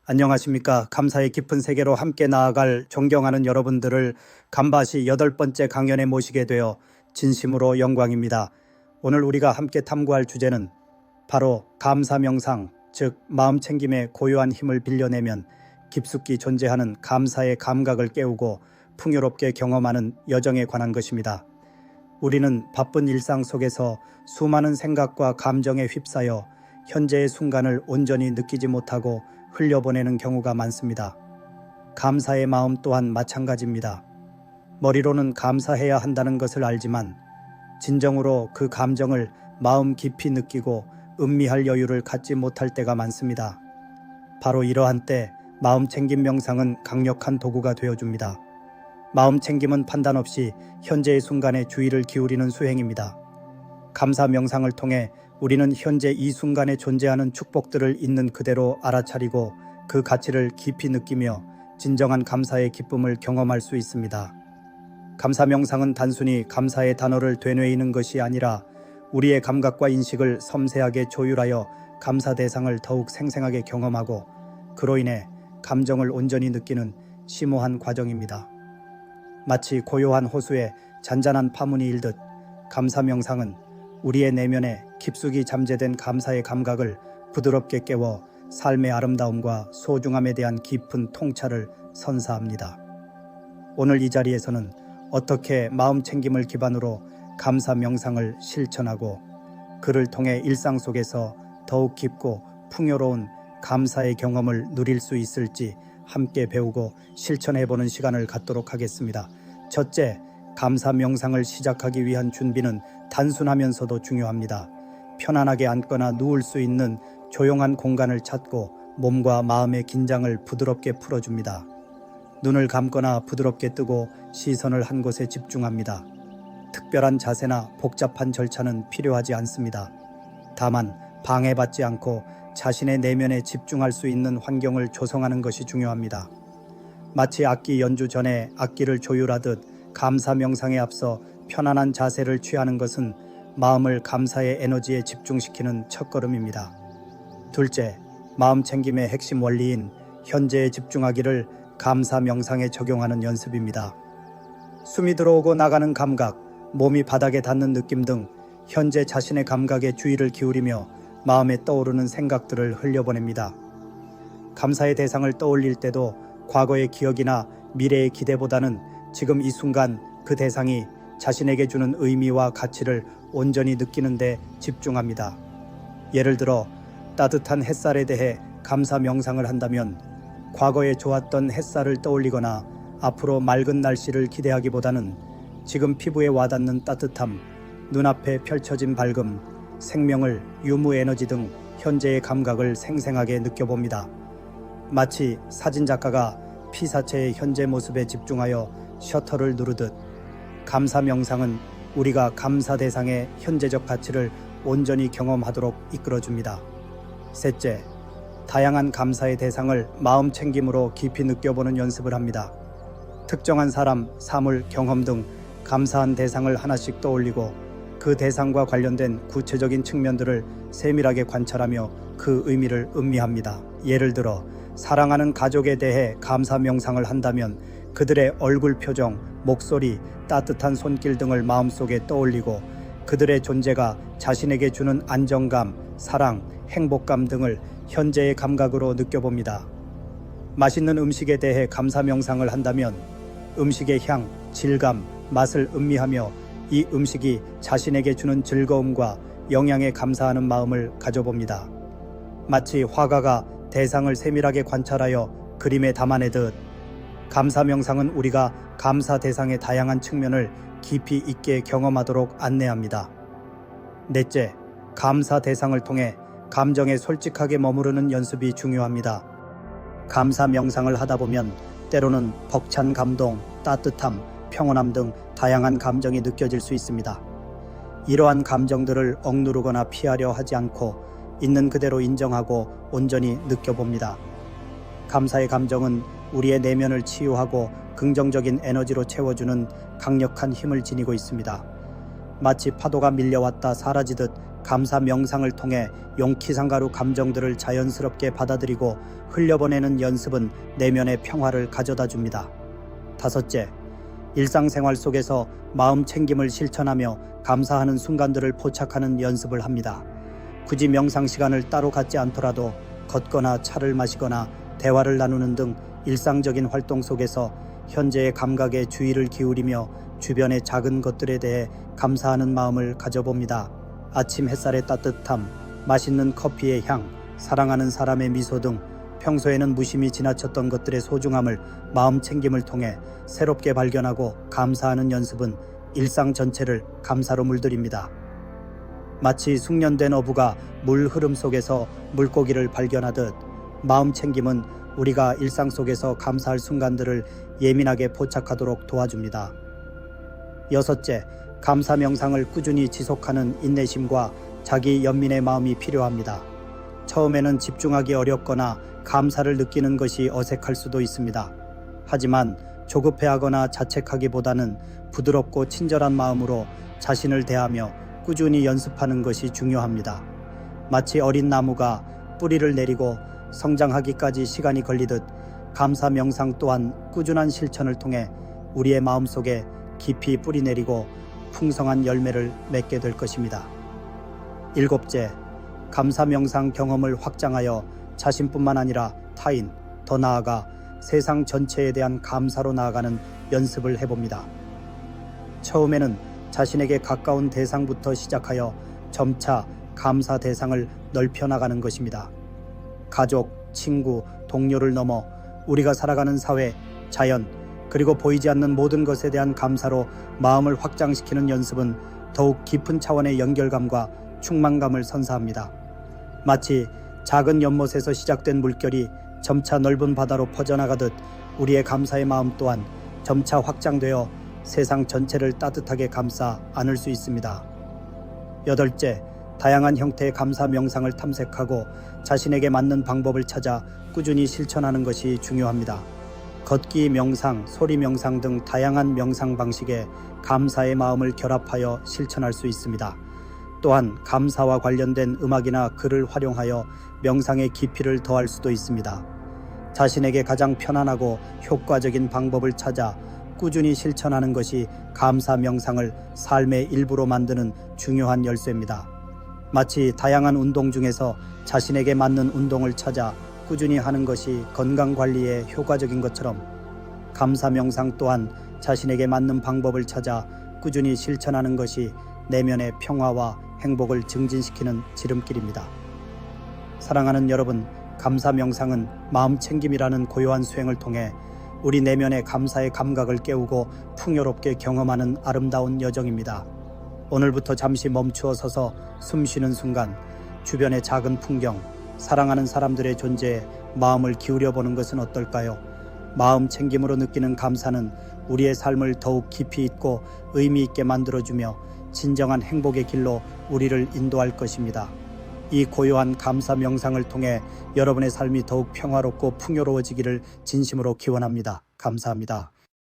안녕하십니까. 감사의 깊은 세계로 함께 나아갈 존경하는 여러분들을 감바시 8번째 강연에 모시게 되어 진심으로 영광입니다. 오늘 우리가 함께 탐구할 주제는 바로 감사 명상, 즉 마음 챙김의 고요한 힘을 빌려내면 깊숙이 존재하는 감사의 감각을 깨우고 풍요롭게 경험하는 여정에 관한 것입니다. 우리는 바쁜 일상 속에서 수많은 생각과 감정에 휩싸여 현재의 순간을 온전히 느끼지 못하고 흘려보내는 경우가 많습니다. 감사의 마음 또한 마찬가지입니다. 머리로는 감사해야 한다는 것을 알지만 진정으로 그 감정을 마음 깊이 느끼고 음미할 여유를 갖지 못할 때가 많습니다. 바로 이러한 때 마음 챙김 명상은 강력한 도구가 되어줍니다. 마음 챙김은 판단 없이 현재의 순간에 주의를 기울이는 수행입니다. 감사 명상을 통해 우리는 현재 이 순간에 존재하는 축복들을 있는 그대로 알아차리고 그 가치를 깊이 느끼며 진정한 감사의 기쁨을 경험할 수 있습니다. 감사 명상은 단순히 감사의 단어를 되뇌이는 것이 아니라 우리의 감각과 인식을 섬세하게 조율하여 감사 대상을 더욱 생생하게 경험하고 그로 인해 감정을 온전히 느끼는 심오한 과정입니다. 마치 고요한 호수에 잔잔한 파문이 일듯 감사 명상은 우리의 내면에 깊숙이 잠재된 감사의 감각을 부드럽게 깨워 삶의 아름다움과 소중함에 대한 깊은 통찰을 선사합니다. 오늘 이 자리에서는 어떻게 마음 챙김을 기반으로 감사 명상을 실천하고 그를 통해 일상 속에서 더욱 깊고 풍요로운 감사의 경험을 누릴 수 있을지 함께 배우고 실천해보는 시간을 갖도록 하겠습니다. 첫째, 감사 명상을 시작하기 위한 준비는 단순하면서도 중요합니다. 편안하게 앉거나 누울 수 있는 조용한 공간을 찾고 몸과 마음의 긴장을 부드럽게 풀어줍니다. 눈을 감거나 부드럽게 뜨고 시선을 한 곳에 집중합니다. 특별한 자세나 복잡한 절차는 필요하지 않습니다. 다만 방해받지 않고 자신의 내면에 집중할 수 있는 환경을 조성하는 것이 중요합니다. 마치 악기 연주 전에 악기를 조율하듯 감사 명상에 앞서 편안한 자세를 취하는 것은 마음을 감사의 에너지에 집중시키는 첫걸음입니다. 둘째, 마음 챙김의 핵심 원리인 현재에 집중하기를 감사 명상에 적용하는 연습입니다. 숨이 들어오고 나가는 감각, 몸이 바닥에 닿는 느낌 등 현재 자신의 감각에 주의를 기울이며 마음에 떠오르는 생각들을 흘려보냅니다. 감사의 대상을 떠올릴 때도 과거의 기억이나 미래의 기대보다는 지금 이 순간 그 대상이 자신에게 주는 의미와 가치를 온전히 느끼는 데 집중합니다. 예를 들어 따뜻한 햇살에 대해 감사 명상을 한다면 과거에 좋았던 햇살을 떠올리거나 앞으로 맑은 날씨를 기대하기보다는 지금 피부에 와닿는 따뜻함, 눈앞에 펼쳐진 밝음, 생명을, 유무 에너지 등 현재의 감각을 생생하게 느껴봅니다. 마치 사진작가가 피사체의 현재 모습에 집중하여 셔터를 누르듯 감사 명상은 우리가 감사 대상의 현재적 가치를 온전히 경험하도록 이끌어줍니다. 셋째, 다양한 감사의 대상을 마음 챙김으로 깊이 느껴보는 연습을 합니다. 특정한 사람, 사물, 경험 등 감사한 대상을 하나씩 떠올리고 그 대상과 관련된 구체적인 측면들을 세밀하게 관찰하며 그 의미를 음미합니다. 예를 들어 사랑하는 가족에 대해 감사 명상을 한다면 그들의 얼굴 표정, 목소리, 따뜻한 손길 등을 마음속에 떠올리고 그들의 존재가 자신에게 주는 안정감, 사랑, 행복감 등을 현재의 감각으로 느껴봅니다. 맛있는 음식에 대해 감사 명상을 한다면 음식의 향, 질감, 맛을 음미하며 이 음식이 자신에게 주는 즐거움과 영양에 감사하는 마음을 가져봅니다. 마치 화가가 대상을 세밀하게 관찰하여 그림에 담아내듯 감사 명상은 우리가 감사 대상의 다양한 측면을 깊이 있게 경험하도록 안내합니다. 넷째, 감사 대상을 통해 감정에 솔직하게 머무르는 연습이 중요합니다. 감사 명상을 하다 보면 때로는 벅찬 감동, 따뜻함, 평온함 등 다양한 감정이 느껴질 수 있습니다. 이러한 감정들을 억누르거나 피하려 하지 않고 있는 그대로 인정하고 온전히 느껴봅니다. 감사의 감정은 우리의 내면을 치유하고 긍정적인 에너지로 채워주는 강력한 힘을 지니고 있습니다. 마치 파도가 밀려왔다 사라지듯 감사 명상을 통해 용키상가루 감정들을 자연스럽게 받아들이고 흘려보내는 연습은 내면의 평화를 가져다 줍니다. 5째, 일상생활 속에서 마음 챙김을 실천하며 감사하는 순간들을 포착하는 연습을 합니다. 굳이 명상 시간을 따로 갖지 않더라도 걷거나 차를 마시거나 대화를 나누는 등 일상적인 활동 속에서 현재의 감각에 주의를 기울이며 주변의 작은 것들에 대해 감사하는 마음을 가져봅니다. 아침 햇살의 따뜻함, 맛있는 커피의 향, 사랑하는 사람의 미소 등 평소에는 무심히 지나쳤던 것들의 소중함을 마음 챙김을 통해 새롭게 발견하고 감사하는 연습은 일상 전체를 감사로 물들입니다. 마치 숙련된 어부가 물 흐름 속에서 물고기를 발견하듯 마음 챙김은 우리가 일상 속에서 감사할 순간들을 예민하게 포착하도록 도와줍니다. 6째, 감사 명상을 꾸준히 지속하는 인내심과 자기 연민의 마음이 필요합니다. 처음에는 집중하기 어렵거나 감사를 느끼는 것이 어색할 수도 있습니다. 하지만 조급해하거나 자책하기보다는 부드럽고 친절한 마음으로 자신을 대하며 꾸준히 연습하는 것이 중요합니다. 마치 어린 나무가 뿌리를 내리고 성장하기까지 시간이 걸리듯 감사 명상 또한 꾸준한 실천을 통해 우리의 마음속에 깊이 뿌리내리고 풍성한 열매를 맺게 될 것입니다. 7째, 감사 명상 경험을 확장하여 자신뿐만 아니라 타인, 더 나아가 세상 전체에 대한 감사로 나아가는 연습을 해봅니다. 처음에는 자신에게 가까운 대상부터 시작하여 점차 감사 대상을 넓혀 나가는 것입니다. 가족, 친구, 동료를 넘어 우리가 살아가는 사회, 자연, 그리고 보이지 않는 모든 것에 대한 감사로 마음을 확장시키는 연습은 더욱 깊은 차원의 연결감과 충만감을 선사합니다. 마치 작은 연못에서 시작된 물결이 점차 넓은 바다로 퍼져나가듯 우리의 감사의 마음 또한 점차 확장되어 세상 전체를 따뜻하게 감싸 안을 수 있습니다. 8째, 다양한 형태의 감사 명상을 탐색하고 자신에게 맞는 방법을 찾아 꾸준히 실천하는 것이 중요합니다. 걷기 명상, 소리 명상 등 다양한 명상 방식에 감사의 마음을 결합하여 실천할 수 있습니다. 또한 감사와 관련된 음악이나 글을 활용하여 명상의 깊이를 더할 수도 있습니다. 자신에게 가장 편안하고 효과적인 방법을 찾아 꾸준히 실천하는 것이 감사 명상을 삶의 일부로 만드는 중요한 열쇠입니다. 마치 다양한 운동 중에서 자신에게 맞는 운동을 찾아 꾸준히 하는 것이 건강관리에 효과적인 것처럼 감사 명상 또한 자신에게 맞는 방법을 찾아 꾸준히 실천하는 것이 내면의 평화와 행복을 증진시키는 지름길입니다. 사랑하는 여러분, 감사 명상은 마음 챙김이라는 고요한 수행을 통해 우리 내면의 감사의 감각을 깨우고 풍요롭게 경험하는 아름다운 여정입니다. 오늘부터 잠시 멈추어 서서 숨 쉬는 순간 주변의 작은 풍경, 사랑하는 사람들의 존재에 마음을 기울여 보는 것은 어떨까요? 마음 챙김으로 느끼는 감사는 우리의 삶을 더욱 깊이 있고 의미 있게 만들어주며 진정한 행복의 길로 우리를 인도할 것입니다. 이 고요한 감사 명상을 통해 여러분의 삶이 더욱 평화롭고 풍요로워지기를 진심으로 기원합니다. 감사합니다.